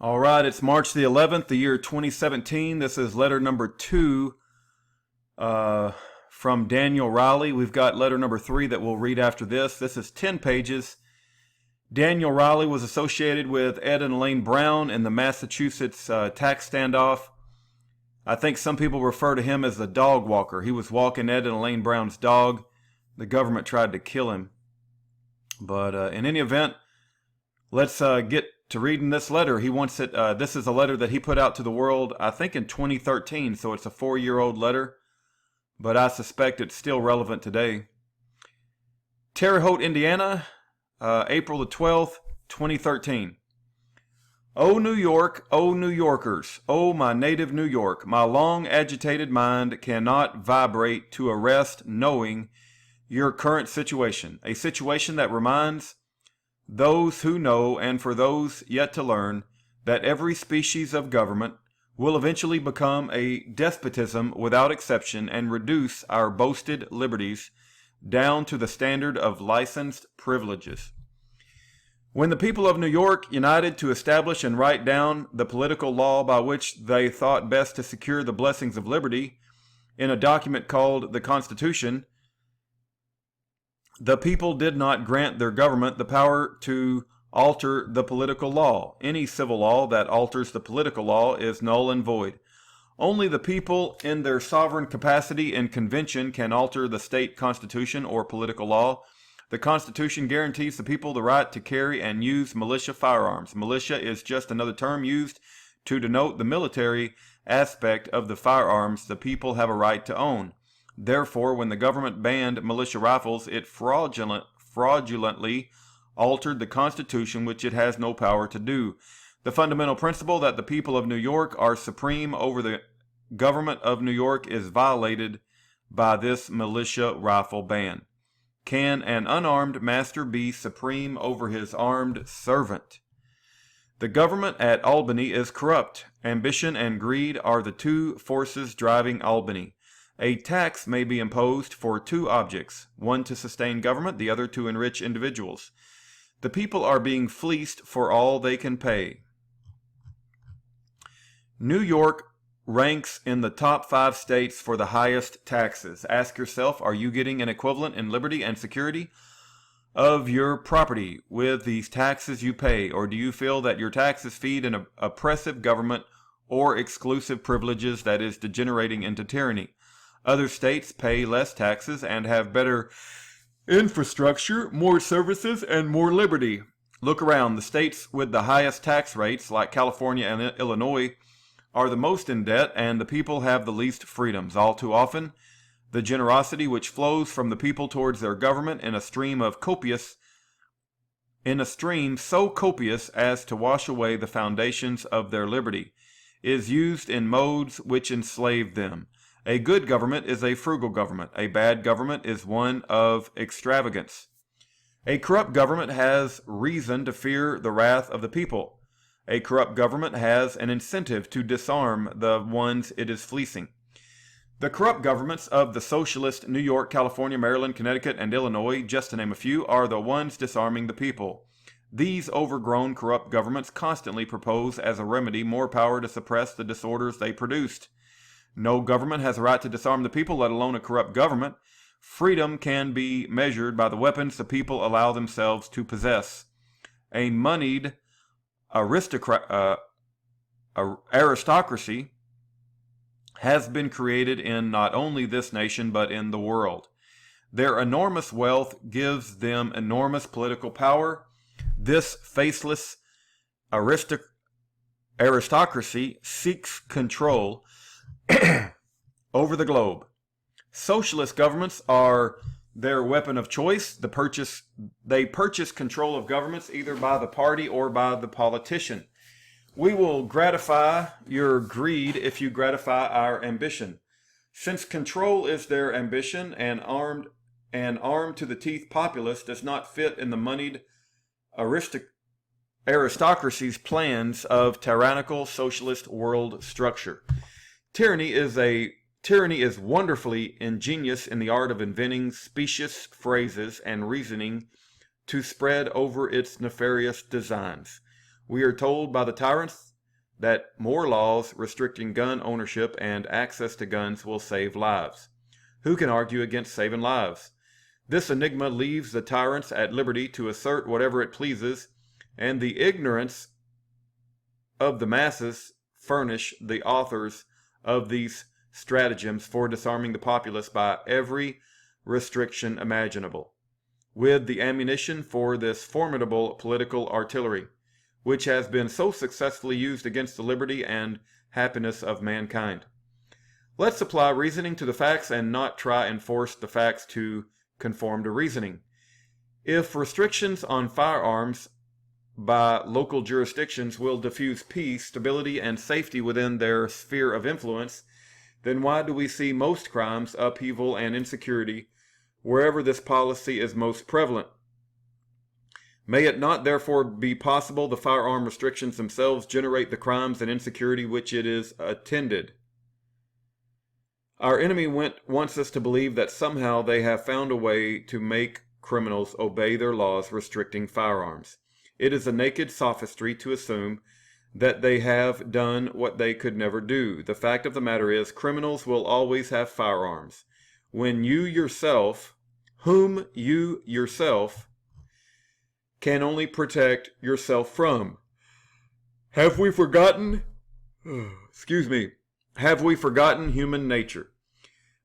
All right, it's March the 11th, the year 2017. This is letter number 2 from Daniel Riley. We've got letter number 3 that we'll read after this. This is 10 pages. Daniel Riley was associated with Ed and Elaine Brown in the Massachusetts tax standoff. I think some people refer to him as the dog walker. He was walking Ed and Elaine Brown's dog. The government tried to kill him. But in any event, let's get to reading this letter. He wants it. This is a letter that he put out to the world, I think, in 2013. So it's a 4-year-old letter, but I suspect it's still relevant today. Terre Haute, Indiana, April the 12th, 2013. Oh, New York, oh, New Yorkers, oh, my native New York, my long agitated mind cannot vibrate to a rest knowing your current situation, a situation that reminds those who know, and for those yet to learn, that every species of government will eventually become a despotism without exception and reduce our boasted liberties down to the standard of licensed privileges. When the people of New York united to establish and write down the political law by which they thought best to secure the blessings of liberty in a document called the Constitution, the people did not grant their government the power to alter the political law. Any civil law that alters the political law is null and void. Only the people in their sovereign capacity in convention can alter the state constitution or political law. The Constitution guarantees the people the right to carry and use militia firearms. Militia is just another term used to denote the military aspect of the firearms the people have a right to own. Therefore, when the government banned militia rifles, it fraudulently altered the Constitution, which it has no power to do. The fundamental principle that the people of New York are supreme over the government of New York is violated by this militia rifle ban. Can an unarmed master be supreme over his armed servant? The government at Albany is corrupt. Ambition and greed are the two forces driving Albany. A tax may be imposed for two objects, one to sustain government, the other to enrich individuals. The people are being fleeced for all they can pay. New York ranks in the top 5 states for the highest taxes. Ask yourself, are you getting an equivalent in liberty and security of your property with these taxes you pay, or do you feel that your taxes feed an oppressive government or exclusive privileges that is degenerating into tyranny? Other states pay less taxes and have better infrastructure, more services, and more liberty. Look around. The states with the highest tax rates, like California and Illinois, are the most in debt, and the people have the least freedoms. All too often, the generosity which flows from the people towards their government in a stream so copious as to wash away the foundations of their liberty, is used in modes which enslave them. A good government is a frugal government. A bad government is one of extravagance. A corrupt government has reason to fear the wrath of the people. A corrupt government has an incentive to disarm the ones it is fleecing. The corrupt governments of the socialist New York, California, Maryland, Connecticut, and Illinois, just to name a few, are the ones disarming the people. These overgrown corrupt governments constantly propose as a remedy more power to suppress the disorders they produced. No government has a right to disarm the people, let alone a corrupt government. Freedom can be measured by the weapons the people allow themselves to possess. A moneyed aristocracy has been created in not only this nation but in the world. Their enormous wealth gives them enormous political power. This faceless aristocracy seeks control over the globe. Socialist governments are their weapon of choice. They purchase control of governments either by the party or by the politician. We will gratify your greed if you gratify our ambition. Since control is their ambition, an armed to the teeth populace does not fit in the moneyed aristocracy's plans of tyrannical socialist world structure. Tyranny is wonderfully ingenious in the art of inventing specious phrases and reasoning to spread over its nefarious designs. We are told by the tyrants that more laws restricting gun ownership and access to guns will save lives. Who can argue against saving lives? This enigma leaves the tyrants at liberty to assert whatever it pleases, and the ignorance of the masses furnish the authors of these stratagems for disarming the populace by every restriction imaginable, with the ammunition for this formidable political artillery, which has been so successfully used against the liberty and happiness of mankind. Let's apply reasoning to the facts and not try and force the facts to conform to reasoning. If restrictions on firearms by local jurisdictions will diffuse peace, stability, and safety within their sphere of influence, then why do we see most crimes, upheaval, and insecurity wherever this policy is most prevalent? May it not therefore be possible the firearm restrictions themselves generate the crimes and insecurity which it is attended? Our enemy wants us to believe that somehow they have found a way to make criminals obey their laws restricting firearms. It is a naked sophistry to assume that they have done what they could never do. The fact of the matter is, criminals will always have firearms. Whom you yourself can only protect yourself from. Have we forgotten? Have we forgotten human nature?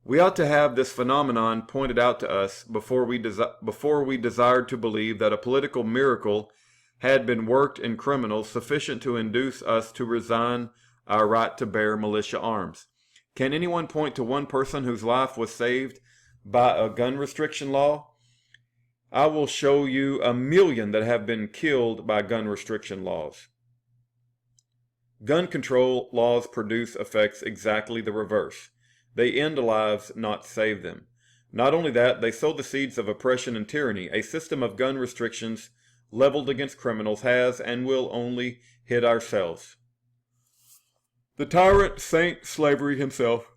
We ought to have this phenomenon pointed out to us before we desired to believe that a political miracle had been worked in criminals sufficient to induce us to resign our right to bear militia arms. Can anyone point to one person whose life was saved by a gun restriction law? I will show you 1,000,000 that have been killed by gun restriction laws. Gun control laws produce effects exactly the reverse. They end lives, not save them. Not only that, they sow the seeds of oppression and tyranny. A system of gun restrictions leveled against criminals has and will only hit ourselves. The tyrant Saint Slavery himself.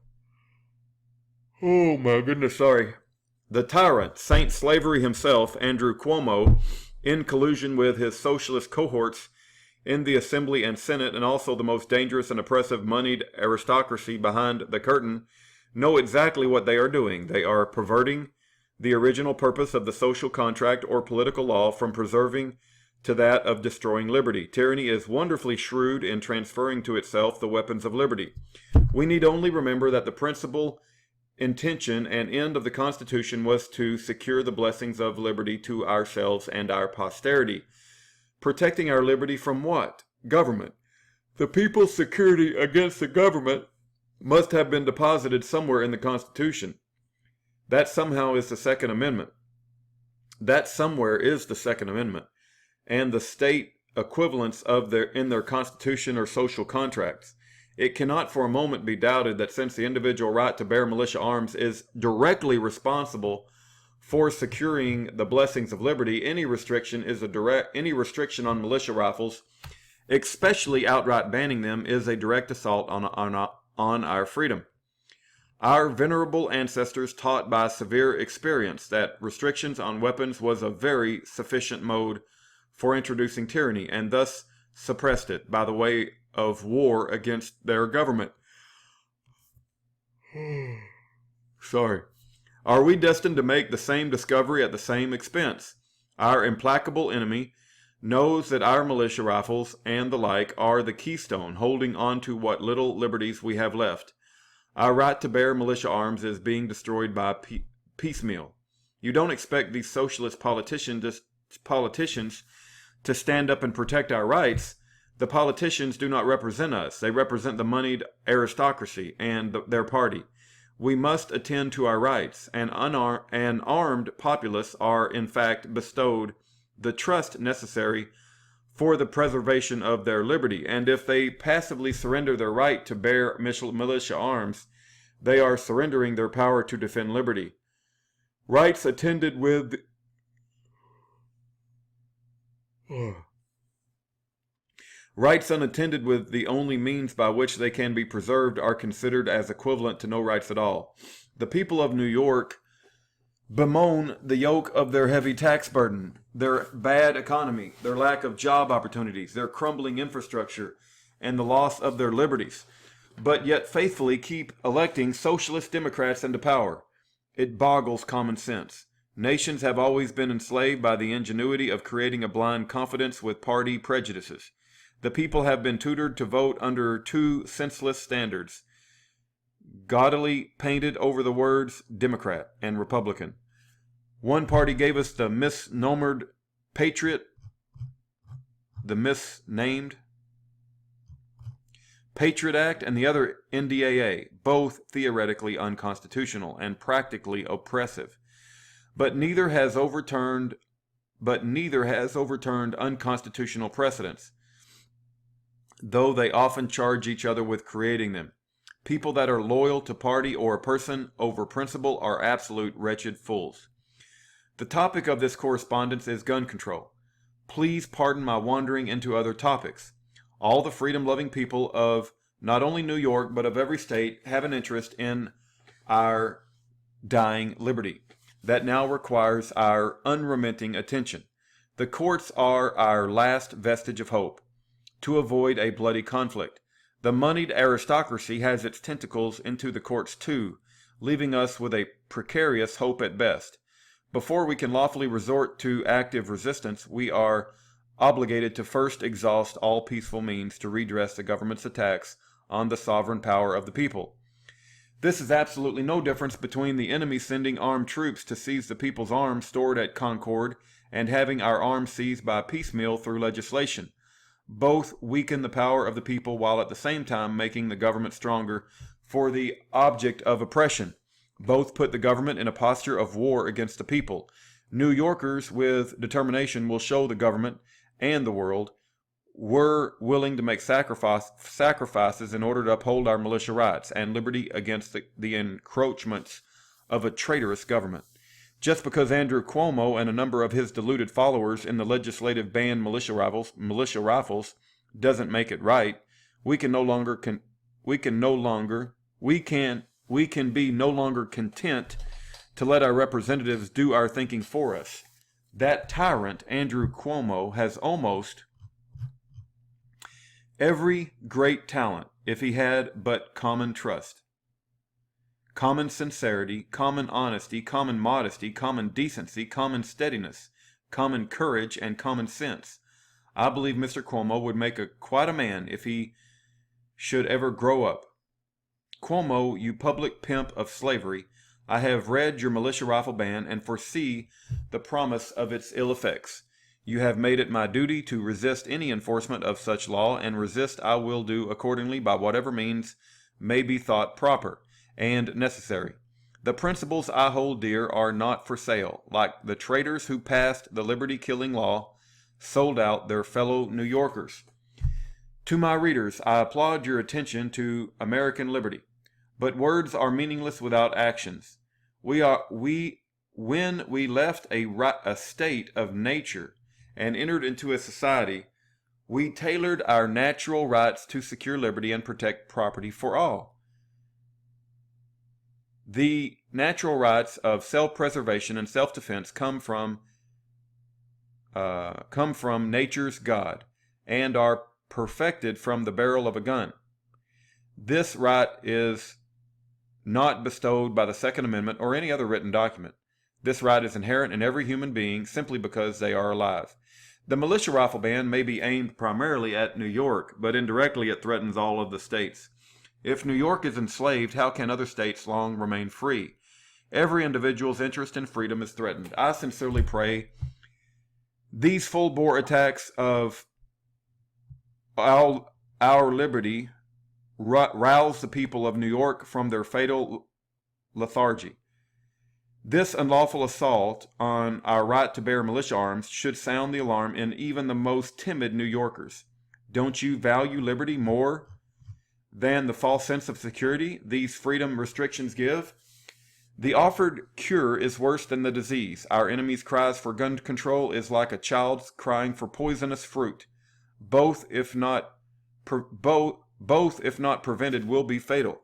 The tyrant Saint Slavery himself, Andrew Cuomo, in collusion with his socialist cohorts in the Assembly and Senate, and also the most dangerous and oppressive moneyed aristocracy behind the curtain, know exactly what they are doing. They are perverting the original purpose of the social contract or political law from preserving to that of destroying liberty. Tyranny is wonderfully shrewd in transferring to itself the weapons of liberty. We need only remember that the principal intention and end of the Constitution was to secure the blessings of liberty to ourselves and our posterity. Protecting our liberty from what? Government. The people's security against the government must have been deposited somewhere in the Constitution. That somehow is the Second Amendment. That somewhere is the Second Amendment, and the state equivalents of in their Constitution or social contracts. It cannot for a moment be doubted that since the individual right to bear militia arms is directly responsible for securing the blessings of liberty, any restriction on militia rifles, especially outright banning them, is a direct assault on our freedom. Our venerable ancestors taught by severe experience that restrictions on weapons was a very sufficient mode for introducing tyranny, and thus suppressed it by the way of war against their government. Are we destined to make the same discovery at the same expense? Our implacable enemy knows that our militia rifles and the like are the keystone holding on to what little liberties we have left. Our right to bear militia arms is being destroyed by piecemeal. You don't expect these socialist politicians to stand up and protect our rights. The politicians do not represent us. They represent the moneyed aristocracy and their party. We must attend to our rights. An armed populace are, in fact, bestowed the trust necessary for the preservation of their liberty, and if they passively surrender their right to bear militia arms, they are surrendering their power to defend liberty. Rights unattended with the only means by which they can be preserved are considered as equivalent to no rights at all. The people of New York bemoan the yoke of their heavy tax burden, their bad economy, their lack of job opportunities, their crumbling infrastructure, and the loss of their liberties, but yet faithfully keep electing socialist Democrats into power. It boggles common sense. Nations have always been enslaved by the ingenuity of creating a blind confidence with party prejudices. The people have been tutored to vote under two senseless standards, gaudily painted over the words Democrat and Republican. One party gave us the misnomered Patriot, the misnamed Patriot Act, and the other NDAA, both theoretically unconstitutional and practically oppressive. But neither has overturned unconstitutional precedents, though they often charge each other with creating them. People that are loyal to party or a person over principle are absolute wretched fools. The topic of this correspondence is gun control. Please pardon my wandering into other topics. All the freedom-loving people of not only New York, but of every state have an interest in our dying liberty that now requires our unremitting attention. The courts are our last vestige of hope to avoid a bloody conflict. The moneyed aristocracy has its tentacles into the courts too, leaving us with a precarious hope at best. Before we can lawfully resort to active resistance, we are obligated to first exhaust all peaceful means to redress the government's attacks on the sovereign power of the people. This is absolutely no difference between the enemy sending armed troops to seize the people's arms stored at Concord and having our arms seized by piecemeal through legislation. Both weaken the power of the people while at the same time making the government stronger for the object of oppression. Both put the government in a posture of war against the people. New Yorkers with determination will show the government and the world we're willing to make sacrifices in order to uphold our militia rights and liberty against the encroachments of a traitorous government. Just because Andrew Cuomo and a number of his deluded followers in the legislative banned militia rifles doesn't make it right, we can be no longer content to let our representatives do our thinking for us. That tyrant, Andrew Cuomo, has almost every great talent if he had but common trust, common sincerity, common honesty, common modesty, common decency, common steadiness, common courage, and common sense. I believe Mr. Cuomo would make quite a man if he should ever grow up. Cuomo, you public pimp of slavery, I have read your militia rifle ban and foresee the promise of its ill effects. You have made it my duty to resist any enforcement of such law, and resist I will do accordingly by whatever means may be thought proper and necessary. The principles I hold dear are not for sale. Like the traitors who passed the liberty-killing law, sold out their fellow New Yorkers. To my readers, I applaud your attention to American liberty, but words are meaningless without actions. When we left a state of nature and entered into a society, we tailored our natural rights to secure liberty and protect property for all. The natural rights of self-preservation and self-defense come from nature's God and are perfected from the barrel of a gun. This right is not bestowed by the Second Amendment or any other written document. This right is inherent in every human being simply because they are alive. The militia rifle ban may be aimed primarily at New York, but indirectly it threatens all of the states. If New York is enslaved, how can other states long remain free? Every individual's interest in freedom is threatened. I sincerely pray these full-bore attacks of our liberty rouse the people of New York from their fatal lethargy. This unlawful assault on our right to bear militia arms should sound the alarm in even the most timid New Yorkers. Don't you value liberty more than the false sense of security these freedom restrictions give? The offered cure is worse than the disease. Our enemy's cries for gun control is like a child's crying for poisonous fruit. Both, if not prevented, will be fatal.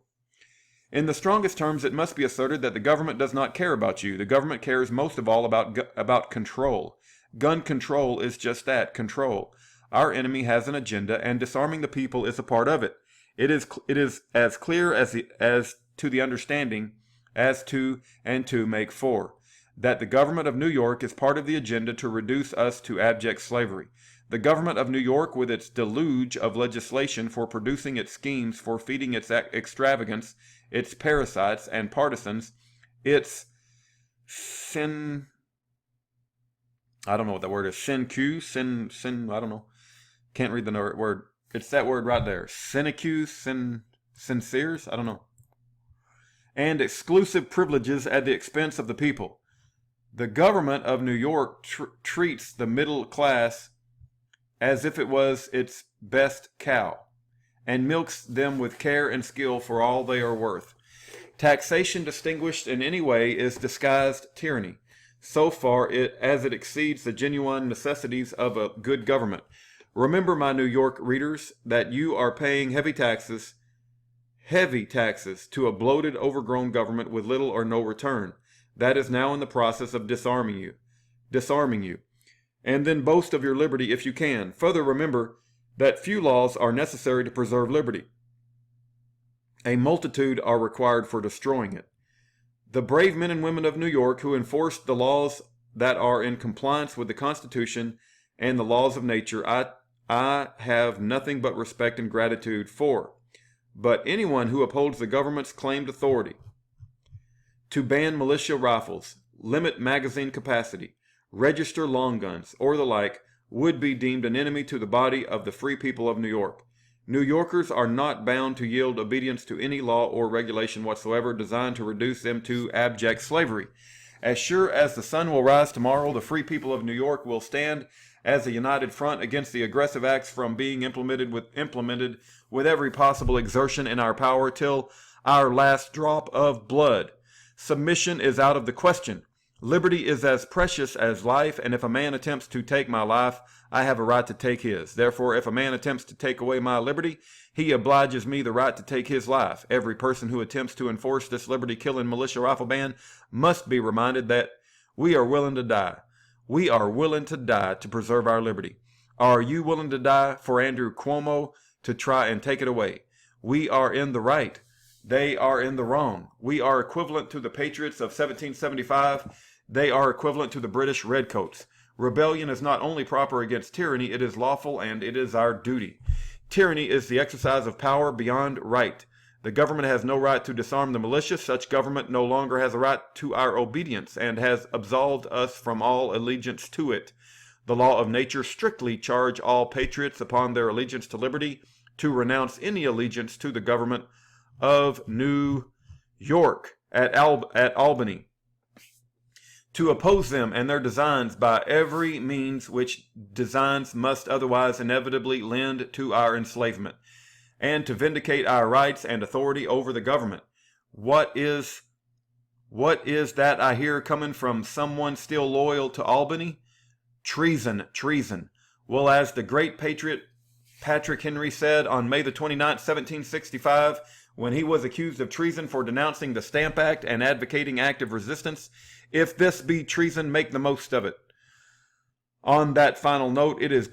In the strongest terms, it must be asserted that the government does not care about you. The government cares most of all about control. Gun control is just that, control. Our enemy has an agenda, and disarming the people is a part of it. It is as clear as to the understanding as to and to make for that the government of New York is part of the agenda to reduce us to abject slavery. The government of New York, with its deluge of legislation for producing its schemes, for feeding its extravagance, its parasites and partisans, its I don't know what that word is. I don't know. Can't read the word. It's that word right there. Sinceres? I don't know. And exclusive privileges at the expense of the people. The government of New York treats the middle class as if it was its best cow, and milks them with care and skill for all they are worth. Taxation distinguished in any way is disguised tyranny, so far as it exceeds the genuine necessities of a good government. Remember, my New York readers, that you are paying heavy taxes to a bloated, overgrown government with little or no return. That is now in the process of disarming you. And then boast of your liberty if you can. Further, remember that few laws are necessary to preserve liberty. A multitude are required for destroying it. The brave men and women of New York who enforce the laws that are in compliance with the Constitution and the laws of nature, I have nothing but respect and gratitude for. But anyone who upholds the government's claimed authority to ban militia rifles, limit magazine capacity, register long guns, or the like, would be deemed an enemy to the body of the free people of New York. New Yorkers are not bound to yield obedience to any law or regulation whatsoever designed to reduce them to abject slavery. As sure as the sun will rise tomorrow, the free people of New York will stand as a united front against the aggressive acts from being implemented with every possible exertion in our power till our last drop of blood. Submission is out of the question. Liberty is as precious as life, and if a man attempts to take my life, I have a right to take his. Therefore, if a man attempts to take away my liberty, he obliges me the right to take his life. Every person who attempts to enforce this liberty-killing militia rifle ban must be reminded that we are willing to die. We are willing to die to preserve our liberty. Are you willing to die for Andrew Cuomo to try and take it away? We are in the right. They are in the wrong. We are equivalent to the Patriots of 1775. They are equivalent to the British Redcoats. Rebellion is not only proper against tyranny, it is lawful and it is our duty. Tyranny is the exercise of power beyond right. The government has no right to disarm the militia. Such government no longer has a right to our obedience and has absolved us from all allegiance to it. The law of nature strictly charge all patriots upon their allegiance to liberty to renounce any allegiance to the government of New York at Albany, to oppose them and their designs by every means which designs must otherwise inevitably lend to our enslavement, and to vindicate our rights and authority over the government. What is that I hear coming from someone still loyal to Albany? Treason, treason. Well, as the great patriot Patrick Henry said on May the 29th, 1765, when he was accused of treason for denouncing the Stamp Act and advocating active resistance, if this be treason, make the most of it. On that final note, it is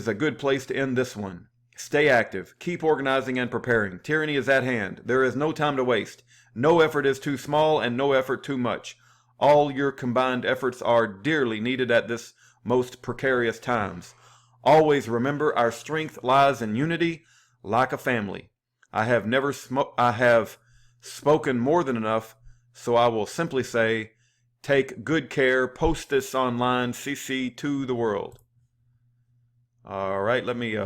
a good place to end this one. Stay active, keep organizing and preparing. Tyranny is at hand. There is no time to waste. No effort is too small and no effort too much. All your combined efforts are dearly needed at this most precarious times. Always remember, our strength lies in unity, like a family. I have spoken more than enough, so I will simply say, take good care. Post this online, CC to the world. All right, let me,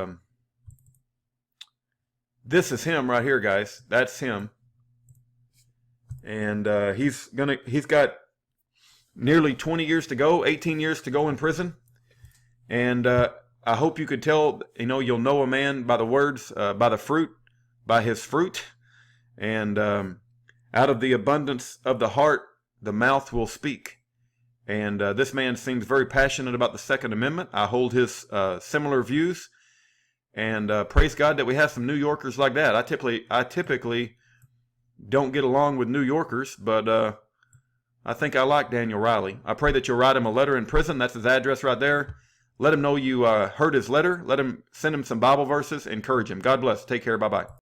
this is him right here, guys. That's him. And he's got nearly 20 years to go, 18 years to go in prison. And I hope you could tell, you'll know a man by the words, by his fruit. And out of the abundance of the heart, the mouth will speak. And this man seems very passionate about the Second Amendment. I hold his similar views. And praise God that we have some New Yorkers like that. I typically don't get along with New Yorkers, but I think I like Daniel Riley. I pray that you'll write him a letter in prison. That's his address right there. Let him know you heard his letter. Send him some Bible verses. Encourage him. God bless. Take care. Bye-bye.